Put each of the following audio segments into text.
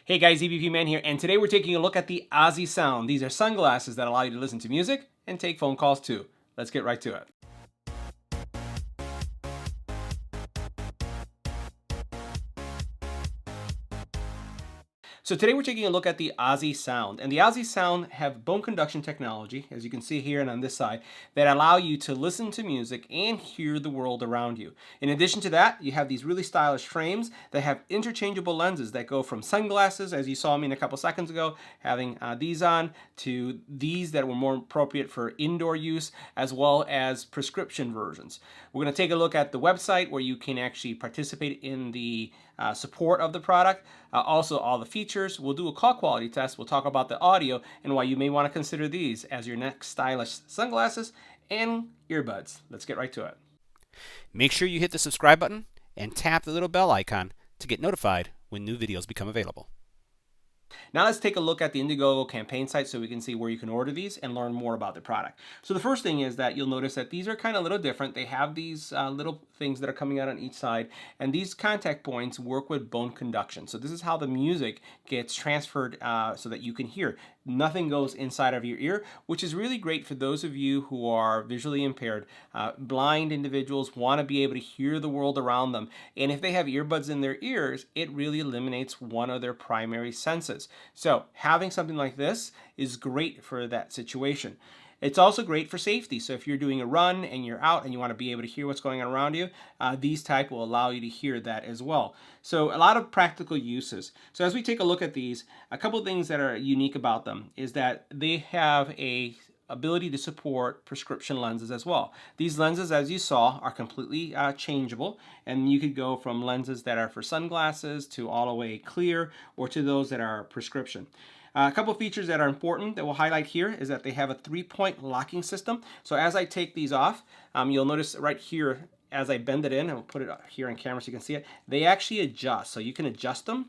Hey guys, EBPMAN here, and today we're taking a look at the Ossii Sound. These are sunglasses that allow you to listen to music and take phone calls too. Let's get right to it. So today we're taking a look at the Ossii Sound, and the Ossii Sound have bone conduction technology, as you can see here and on this side, that allow you to listen to music and hear the world around you. In addition to that, you have these really stylish frames that have interchangeable lenses that go from sunglasses, as you saw me in a couple seconds ago, having these on, to these that were more appropriate for indoor use, as well as prescription versions. We're going to take a look at the website where you can actually participate in the support of the product, also all the features. We'll do a call quality test. We'll talk about the audio and why you may want to consider these as your next stylish sunglasses and earbuds. Let's get right to it. Make sure you hit the subscribe button and tap the little bell icon to get notified when new videos become available. Now let's take a look at the Indiegogo campaign site so we can see where you can order these and learn more about the product. So the first thing is that you'll notice that these are kind of a little different. They have these little things that are coming out on each side, and these contact points work with bone conduction. So this is how the music gets transferred so that you can hear. Nothing goes inside of your ear, which is really great for those of you who are visually impaired. Blind individuals want to be able to hear the world around them, and if they have earbuds in their ears, it really eliminates one of their primary senses. So having something like this is great for that situation. It's also great for safety. So if you're doing a run and you're out and you want to be able to hear what's going on around you, these type will allow you to hear that as well. So a lot of practical uses. So as we take a look at these, a couple of things that are unique about them is that they have a ability to support prescription lenses as well. These lenses, as you saw, are completely changeable, and you could go from lenses that are for sunglasses to all the way clear, or to those that are prescription. A couple of features that are important that we'll highlight here is that they have a 3-point locking system. So as I take these off, you'll notice right here as I bend it in, and we'll put it here on camera so you can see it, they actually adjust. So you can adjust them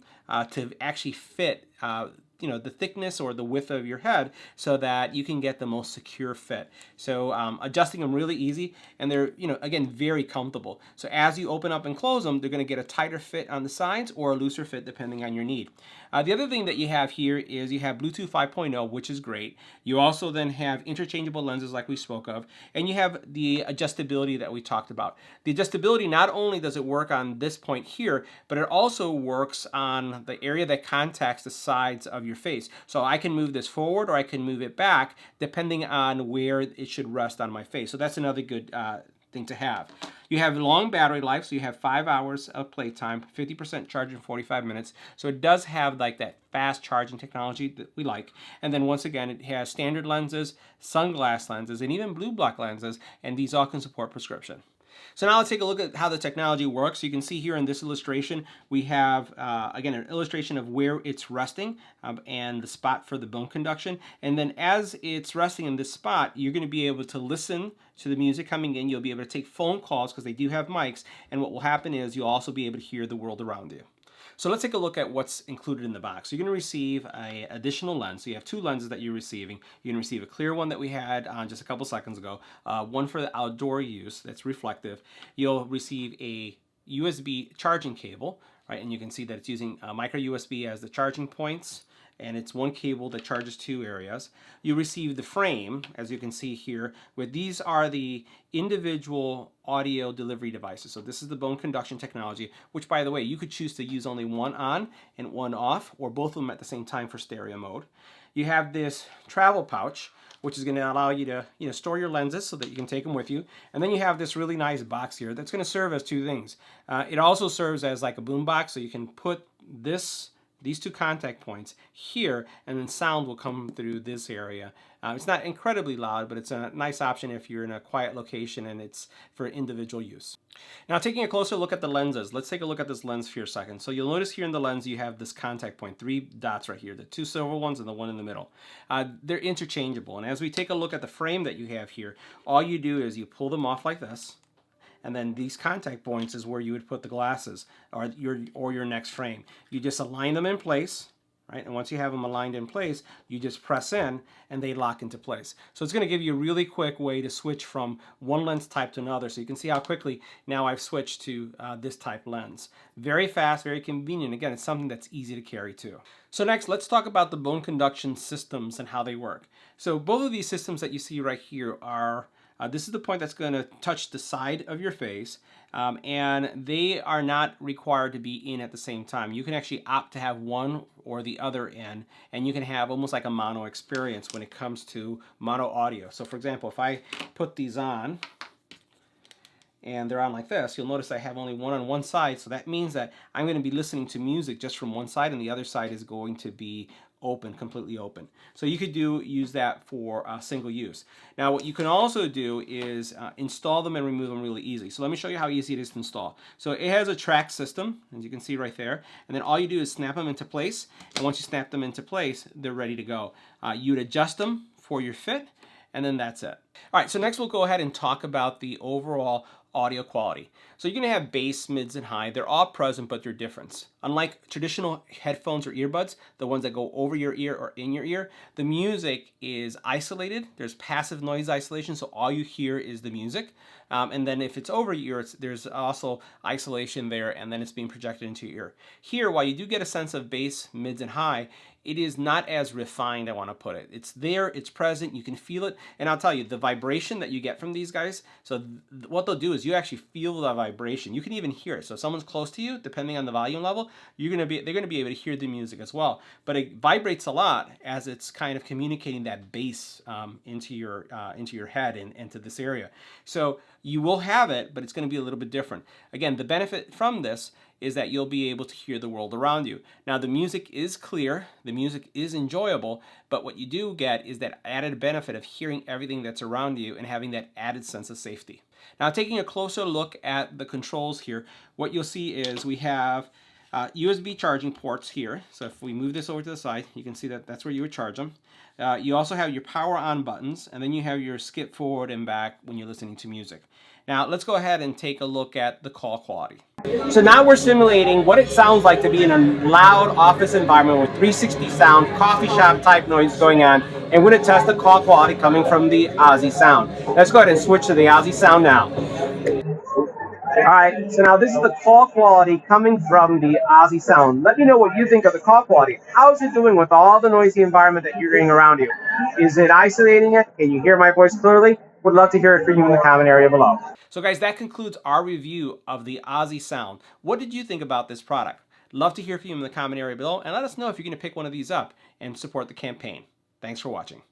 to actually fit the thickness or the width of your head so that you can get the most secure fit. So adjusting them really easy, and they're again very comfortable. So as you open up and close them, they're going to get a tighter fit on the sides or a looser fit depending on your need. The other thing that you have here is you have Bluetooth 5.0, which is great. You also then have interchangeable lenses like we spoke of, and you have the adjustability that we talked about. The adjustability, not only does it work on this point here, but it also works on the area that contacts the sides of your face. So I can move this forward or I can move it back depending on where it should rest on my face. So that's another good thing to have. You have long battery life, so you have 5 hours of playtime, 50% charge in 45 minutes. So it does have like that fast charging technology that we like. And then once again, it has standard lenses, sunglass lenses, and even blue block lenses, and these all can support prescription. So now let's take a look at how the technology works. You can see here in this illustration, we have, again, an illustration of where it's resting and the spot for the bone conduction. And then as it's resting in this spot, you're going to be able to listen to the music coming in. You'll be able to take phone calls because they do have mics. And what will happen is you'll also be able to hear the world around you. So let's take a look at what's included in the box. So you're going to receive an additional lens. So you have 2 lenses that you're receiving. You're going to receive a clear one that we had on just a couple seconds ago, one for the outdoor use that's reflective. You'll receive a USB charging cable, right? And you can see that it's using micro USB as the charging points, and it's one cable that charges 2 areas. You receive the frame, as you can see here, where these are the individual audio delivery devices. So this is the bone conduction technology, which, by the way, you could choose to use only one on and one off, or both of them at the same time for stereo mode. You have this travel pouch, which is going to allow you to store your lenses so that you can take them with you. And then you have this really nice box here that's going to serve as 2 things. It also serves as like a boom box, so you can put these 2 contact points here, and then sound will come through this area. It's not incredibly loud, but it's a nice option if you're in a quiet location and it's for individual use. Now, taking a closer look at the lenses, let's take a look at this lens for a second. So you'll notice here in the lens you have this contact point, 3 dots right here, the 2 silver ones and the one in the middle. They're interchangeable, and as we take a look at the frame that you have here, all you do is you pull them off like this, and then these contact points is where you would put the glasses or your next frame. You just align them in place, right? And once you have them aligned in place, you just press in and they lock into place. So it's going to give you a really quick way to switch from one lens type to another. So you can see how quickly now I've switched to this type lens. Very fast, very convenient. Again, it's something that's easy to carry too. So next, let's talk about the bone conduction systems and how they work. So both of these systems that you see right here are this is the point that's going to touch the side of your face, and they are not required to be in at the same time. You can actually opt to have one or the other in, and you can have almost like a mono experience when it comes to mono audio. So for example, if I put these on, and they're on like this, you'll notice I have only one on one side, so that means that I'm going to be listening to music just from one side, and the other side is going to be open, completely open. So you could use that for single use. Now what you can also do is install them and remove them really easy. So let me show you how easy it is to install. So it has a track system, as you can see right there, and then all you do is snap them into place, and once you snap them into place, they're ready to go. You'd adjust them for your fit, and then that's it. All right, so next we'll go ahead and talk about the overall audio quality. So you're going to have bass, mids, and high. They're all present, but they're different. Unlike traditional headphones or earbuds, the ones that go over your ear or in your ear, the music is isolated. There's passive noise isolation, so all you hear is the music. And then if it's over your ear, there's also isolation there, and then it's being projected into your ear. Here, while you do get a sense of bass, mids, and high, it is not as refined, I want to put it. It's there, it's present, you can feel it, and I'll tell you, the vibration that you get from these guys, so what they'll do is you actually feel the vibration. You can even hear it. So if someone's close to you, depending on the volume level, they're going to be able to hear the music as well. But it vibrates a lot as it's kind of communicating that bass into your head and into this area. So you will have it, but it's going to be a little bit different. Again, the benefit from this is that you'll be able to hear the world around you. Now the music is clear, the music is enjoyable, but what you do get is that added benefit of hearing everything that's around you and having that added sense of safety. Now taking a closer look at the controls here, what you'll see is we have USB charging ports here. So if we move this over to the side, you can see that that's where you would charge them. You also have your power on buttons, and then you have your skip forward and back when you're listening to music. Now let's go ahead and take a look at the call quality. So now we're simulating what it sounds like to be in a loud office environment with 360 sound, coffee shop type noise going on, and we're going to test the call quality coming from the Ossii Sound. Let's go ahead and switch to the Ossii Sound now. Alright, so now this is the call quality coming from the Ossii Sound. Let me know what you think of the call quality. How's it doing with all the noisy environment that you're hearing around you? Is it isolating it? Can you hear my voice clearly? Would love to hear it from you in the comment area below. So guys, that concludes our review of the Ossii Sound. What did you think about this product? Love to hear from you in the comment area below, and let us know if you're going to pick one of these up and support the campaign. Thanks for watching.